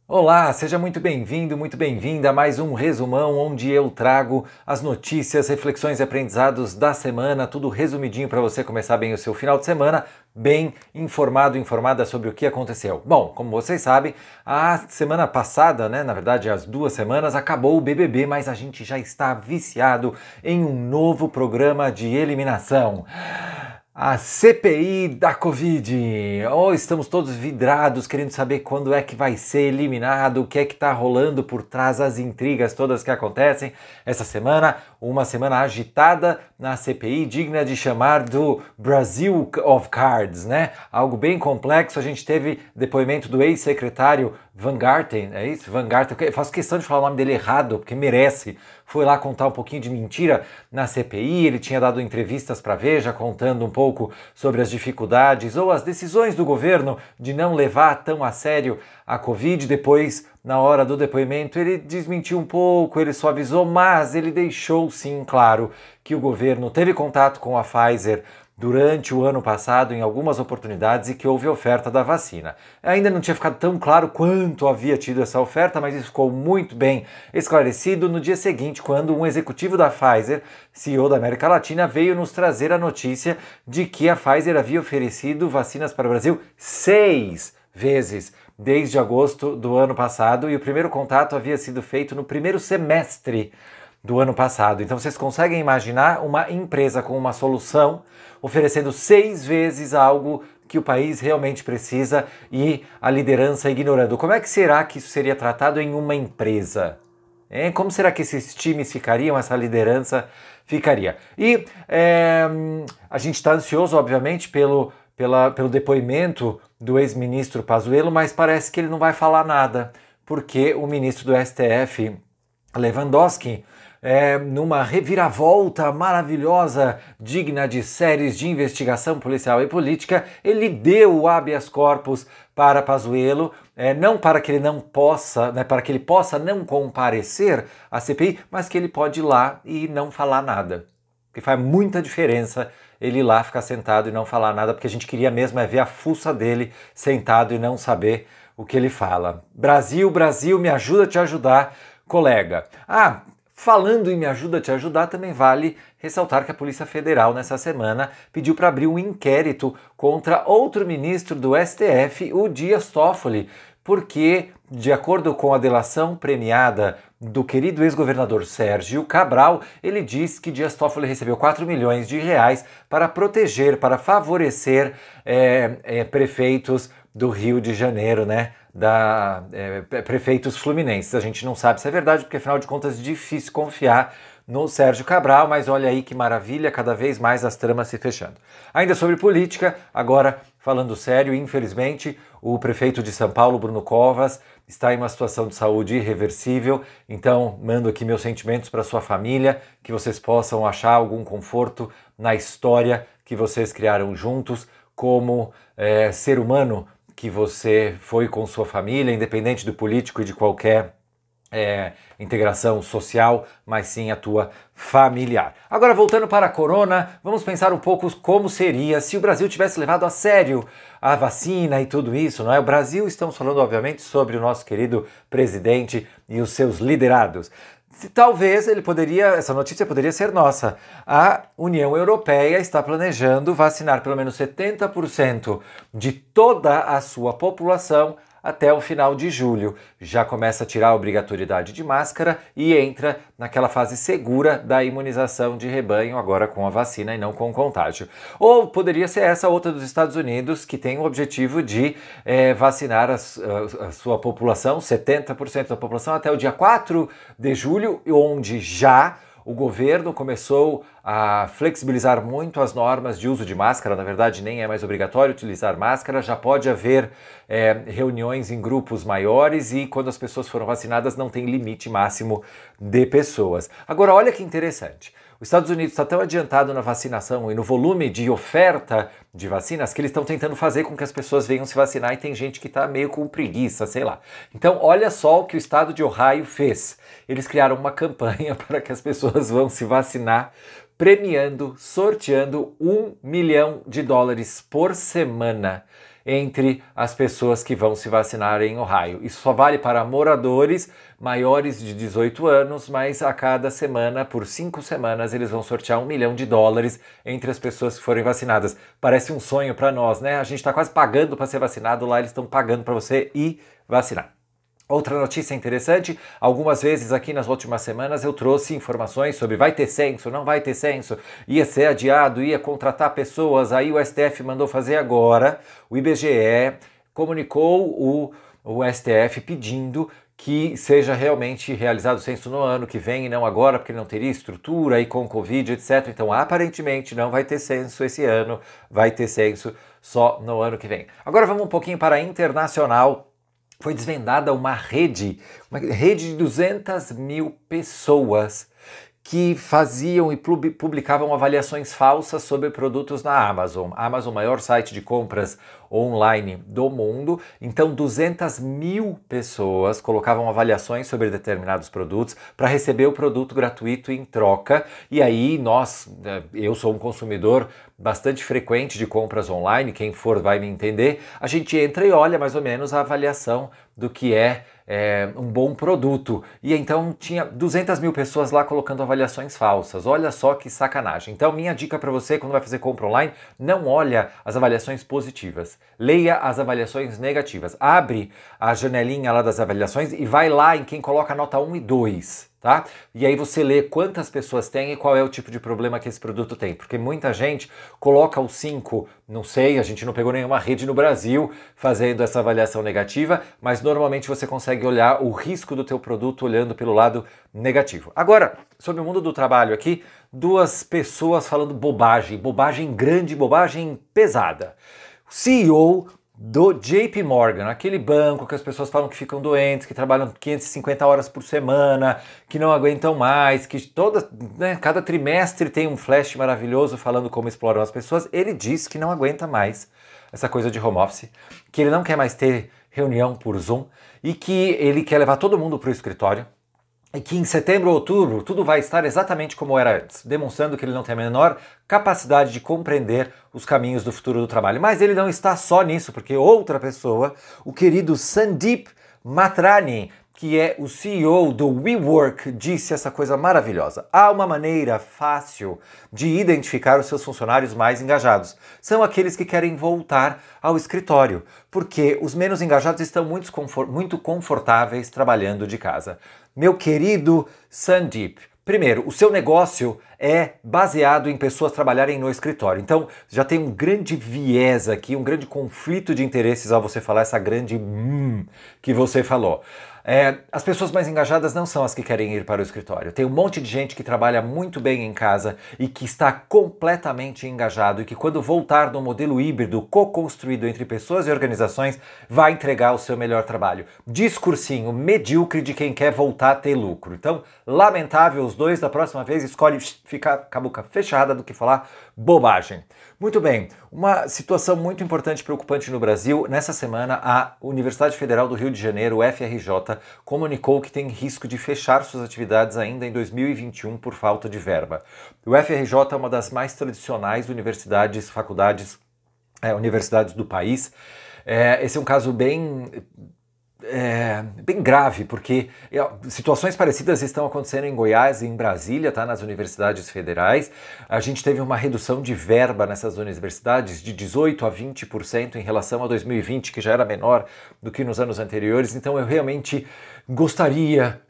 Olá, seja muito bem-vindo, muito bem-vinda a mais um resumão onde eu trago as notícias, reflexões e aprendizados da semana, tudo resumidinho para você começar bem o seu final de semana, bem informado, informada sobre o que aconteceu. Bom, como vocês sabem, a semana passada, na verdade as 2 semanas, acabou o BBB, mas a gente já está viciado em um novo programa de eliminação. A CPI da Covid. Oh, estamos todos vidrados, querendo saber quando é que vai ser eliminado, o que é que está rolando por trás, as intrigas todas que acontecem essa semana. Uma semana agitada na CPI, digna de chamar do Brasil of Cards, né? Algo bem complexo. A gente teve depoimento do ex-secretário Van Garten, é isso? Van Garten, eu faço questão de falar o nome dele errado, porque merece. Foi lá contar um pouquinho de mentira na CPI, ele tinha dado entrevistas para Veja, contando um pouco sobre as dificuldades ou as decisões do governo de não levar tão a sério a Covid. Depois, na hora do depoimento, ele desmentiu um pouco, ele suavizou, mas ele deixou sim claro que o governo teve contato com a Pfizer durante o ano passado em algumas oportunidades e que houve oferta da vacina. Ainda não tinha ficado tão claro quanto havia tido essa oferta, mas isso ficou muito bem esclarecido no dia seguinte, quando um executivo da Pfizer, CEO da América Latina, veio nos trazer a notícia de que a Pfizer havia oferecido vacinas para o Brasil 6 vezes desde agosto do ano passado, e o primeiro contato havia sido feito no primeiro semestre do ano passado. Então vocês conseguem imaginar uma empresa com uma solução oferecendo 6 vezes algo que o país realmente precisa e a liderança ignorando. Como é que será que isso seria tratado em uma empresa? Como será que esses times ficariam, essa liderança ficaria? E a gente está ansioso, obviamente, pelo depoimento do ex-ministro Pazuello, mas parece que ele não vai falar nada, porque o ministro do STF, Lewandowski, numa reviravolta maravilhosa, digna de séries de investigação policial e política, ele deu o habeas corpus para Pazuello, não para que ele não possa, para que ele possa não comparecer à CPI, mas que ele pode ir lá e não falar nada. Porque faz muita diferença ele ir lá ficar sentado e não falar nada, porque a gente queria mesmo ver a fuça dele sentado e não saber o que ele fala. Brasil, Brasil, me ajuda a te ajudar, colega. Falando em Me Ajuda a Te Ajudar, também vale ressaltar que a Polícia Federal, nessa semana, pediu para abrir um inquérito contra outro ministro do STF, o Dias Toffoli, porque, de acordo com a delação premiada do querido ex-governador Sérgio Cabral, ele diz que Dias Toffoli recebeu 4 milhões de reais para proteger, para favorecer prefeitos do Rio de Janeiro, prefeitos fluminenses. A gente não sabe se é verdade, porque afinal de contas é difícil confiar no Sérgio Cabral, mas olha aí que maravilha, cada vez mais as tramas se fechando. Ainda sobre política, agora falando sério, infelizmente, o prefeito de São Paulo, Bruno Covas, está em uma situação de saúde irreversível, então mando aqui meus sentimentos para sua família, que vocês possam achar algum conforto na história que vocês criaram juntos, como ser humano que você foi com sua família, independente do político e de qualquer integração social, mas sim a tua familiar. Agora, voltando para a corona, vamos pensar um pouco como seria se o Brasil tivesse levado a sério a vacina e tudo isso, não é? O Brasil, estamos falando, obviamente, sobre o nosso querido presidente e os seus liderados. Talvez essa notícia poderia ser nossa. A União Europeia está planejando vacinar pelo menos 70% de toda a sua população até o final de julho. Já começa a tirar a obrigatoriedade de máscara e entra naquela fase segura da imunização de rebanho, agora com a vacina e não com o contágio. Ou poderia ser essa outra dos Estados Unidos, que tem o objetivo de vacinar a sua população, 70% da população, até o dia 4 de julho, onde já o governo começou a flexibilizar muito as normas de uso de máscara. Na verdade, nem é mais obrigatório utilizar máscara, já pode haver reuniões em grupos maiores e quando as pessoas foram vacinadas não tem limite máximo de pessoas. Agora, olha que interessante. Os Estados Unidos está tão adiantado na vacinação e no volume de oferta de vacinas que eles estão tentando fazer com que as pessoas venham se vacinar e tem gente que está meio com preguiça, sei lá. Então, olha só o que o estado de Ohio fez. Eles criaram uma campanha para que as pessoas vão se vacinar, premiando, sorteando $1 milhão por semana entre as pessoas que vão se vacinar em Ohio. Isso só vale para moradores maiores de 18 anos, mas a cada semana, por 5 semanas, eles vão sortear $1 milhão entre as pessoas que forem vacinadas. Parece um sonho para nós, né? A gente está quase pagando para ser vacinado, lá eles estão pagando para você ir vacinar. Outra notícia interessante, algumas vezes aqui nas últimas semanas eu trouxe informações sobre vai ter censo, não vai ter censo, ia ser adiado, ia contratar pessoas, aí o STF mandou fazer agora, o IBGE comunicou o STF pedindo que seja realmente realizado o censo no ano que vem e não agora, porque não teria estrutura e com Covid, etc. Então, aparentemente, não vai ter censo esse ano, vai ter censo só no ano que vem. Agora vamos um pouquinho para a internacional. Foi desvendada uma rede de 200 mil pessoas que faziam e publicavam avaliações falsas sobre produtos na Amazon. A Amazon, maior site de compras online do mundo. Então, 200 mil pessoas colocavam avaliações sobre determinados produtos para receber o produto gratuito em troca. E aí, eu sou um consumidor bastante frequente de compras online, quem for vai me entender, a gente entra e olha mais ou menos a avaliação do que é um bom produto. E então tinha 200 mil pessoas lá colocando avaliações falsas. Olha só que sacanagem. Então minha dica para você quando vai fazer compra online, não olha as avaliações positivas. Leia as avaliações negativas. Abre a janelinha lá das avaliações e vai lá em quem coloca nota 1 e 2. Tá? E aí você lê quantas pessoas tem e qual é o tipo de problema que esse produto tem. Porque muita gente coloca o 5, não sei, a gente não pegou nenhuma rede no Brasil fazendo essa avaliação negativa, mas normalmente você consegue olhar o risco do teu produto olhando pelo lado negativo. Agora, sobre o mundo do trabalho aqui, duas pessoas falando bobagem grande, bobagem pesada. O CEO do JP Morgan, aquele banco que as pessoas falam que ficam doentes, que trabalham 550 horas por semana, que não aguentam mais, que cada trimestre tem um flash maravilhoso falando como exploram as pessoas, ele diz que não aguenta mais essa coisa de home office, que ele não quer mais ter reunião por Zoom e que ele quer levar todo mundo para o escritório e que em setembro ou outubro tudo vai estar exatamente como era antes, demonstrando que ele não tem a menor capacidade de compreender os caminhos do futuro do trabalho. Mas ele não está só nisso, porque outra pessoa, o querido Sandeep Mathrani, que é o CEO do WeWork, disse essa coisa maravilhosa. Há uma maneira fácil de identificar os seus funcionários mais engajados. São aqueles que querem voltar ao escritório, porque os menos engajados estão muito confortáveis trabalhando de casa. Meu querido Sandeep, primeiro, o seu negócio é baseado em pessoas trabalharem no escritório. Então, já tem um grande viés aqui, um grande conflito de interesses ao você falar essa grande que você falou. As pessoas mais engajadas não são as que querem ir para o escritório. Tem um monte de gente que trabalha muito bem em casa e que está completamente engajado e que quando voltar no modelo híbrido co-construído entre pessoas e organizações vai entregar o seu melhor trabalho. Discursinho medíocre de quem quer voltar a ter lucro. Então, lamentável, os dois da próxima vez escolhe ficar com a boca fechada do que falar bobagem. Muito bem, uma situação muito importante e preocupante no Brasil. Nessa semana, a Universidade Federal do Rio de Janeiro, UFRJ, comunicou que tem risco de fechar suas atividades ainda em 2021 por falta de verba. O UFRJ é uma das mais tradicionais universidades do país. Esse é um caso bem grave, porque situações parecidas estão acontecendo em Goiás e em Brasília, tá? Nas universidades federais. A gente teve uma redução de verba nessas universidades de 18% a 20% em relação a 2020, que já era menor do que nos anos anteriores. Então eu realmente gostaria,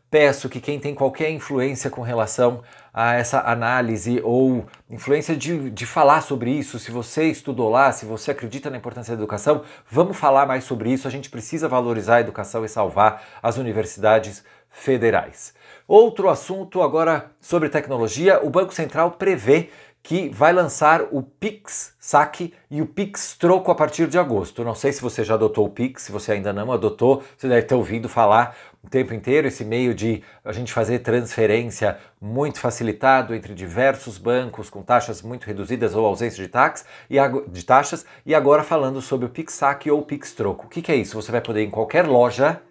peço que quem tem qualquer influência com relação a essa análise ou influência de falar sobre isso, se você estudou lá, se você acredita na importância da educação, vamos falar mais sobre isso. A gente precisa valorizar a educação e salvar as universidades federais. Outro assunto agora sobre tecnologia, o Banco Central prevê que vai lançar o Pix Saque e o Pix Troco a partir de agosto. Não sei se você já adotou o Pix, se você ainda não adotou, você deve ter ouvido falar o tempo inteiro, esse meio de a gente fazer transferência muito facilitado entre diversos bancos com taxas muito reduzidas ou ausência de taxas, e agora falando sobre o Pix Saque ou o Pix Troco. O que é isso? Você vai poder ir em qualquer loja,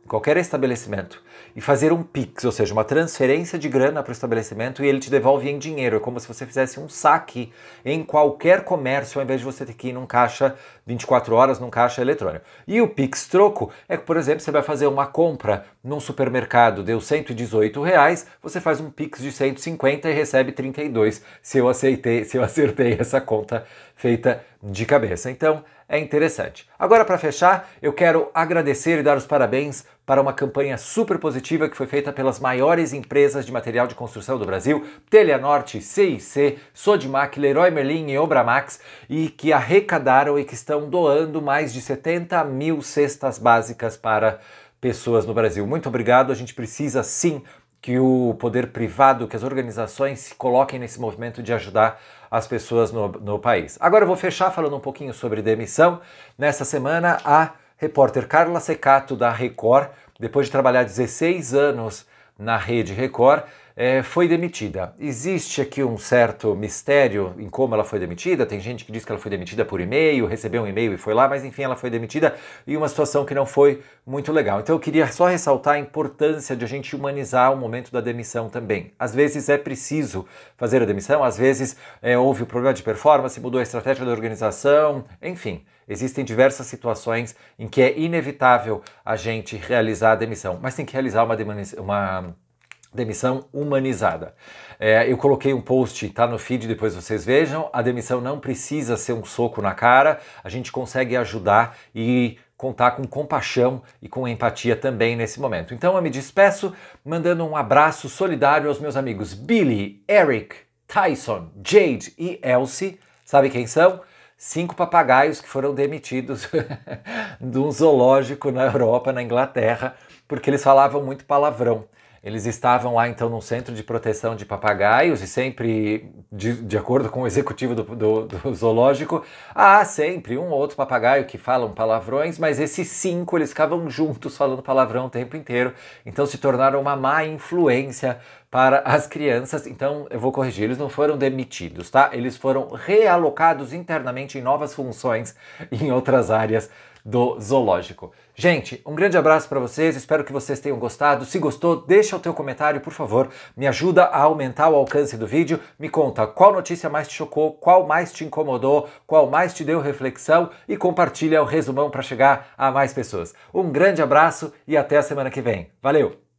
qualquer estabelecimento, e fazer um Pix, ou seja, uma transferência de grana para o estabelecimento e ele te devolve em dinheiro. É como se você fizesse um saque em qualquer comércio, ao invés de você ter que ir num caixa 24 horas num caixa eletrônico. E o Pix Troco é que, por exemplo, você vai fazer uma compra num supermercado, deu R$118, você faz um Pix de 150 e recebe 32, se eu acertei essa conta feita de cabeça. Então, é interessante. Agora, para fechar, eu quero agradecer e dar os parabéns para uma campanha super positiva que foi feita pelas maiores empresas de material de construção do Brasil, Telhanorte, CIC, Sodimac, Leroy Merlin e Obramax, e que arrecadaram e que estão doando mais de 70 mil cestas básicas para pessoas no Brasil. Muito obrigado, a gente precisa sim que o poder privado, que as organizações se coloquem nesse movimento de ajudar as pessoas no país. Agora eu vou fechar falando um pouquinho sobre demissão. Nessa semana, a repórter Carla Secato, da Record, depois de trabalhar 16 anos na rede Record, foi demitida. Existe aqui um certo mistério em como ela foi demitida. Tem gente que diz que ela foi demitida por e-mail, recebeu um e-mail e foi lá, mas enfim, ela foi demitida e uma situação que não foi muito legal. Então eu queria só ressaltar a importância de a gente humanizar o momento da demissão também. Às vezes é preciso fazer a demissão, às vezes houve um problema de performance, mudou a estratégia da organização, enfim. Existem diversas situações em que é inevitável a gente realizar a demissão, mas tem que realizar uma demissão humanizada. Eu coloquei um post, tá no feed, depois vocês vejam. A demissão não precisa ser um soco na cara, a gente consegue ajudar e contar com compaixão e com empatia também nesse momento. Então eu me despeço mandando um abraço solidário aos meus amigos Billy, Eric, Tyson, Jade e Elsie. Sabe quem são? 5 papagaios que foram demitidos de um zoológico na Europa, na Inglaterra, porque eles falavam muito palavrão. Eles estavam lá, então, num centro de proteção de papagaios e sempre, de acordo com o executivo do zoológico, há sempre um ou outro papagaio que falam palavrões, mas esses 5, eles ficavam juntos falando palavrão o tempo inteiro, então se tornaram uma má influência para as crianças. Então, eu vou corrigir, eles não foram demitidos, tá? Eles foram realocados internamente em novas funções em outras áreas do zoológico. Gente, um grande abraço para vocês, espero que vocês tenham gostado. Se gostou, deixa o teu comentário, por favor, me ajuda a aumentar o alcance do vídeo, me conta qual notícia mais te chocou, qual mais te incomodou, qual mais te deu reflexão e compartilha o resumão para chegar a mais pessoas. Um grande abraço e até a semana que vem. Valeu!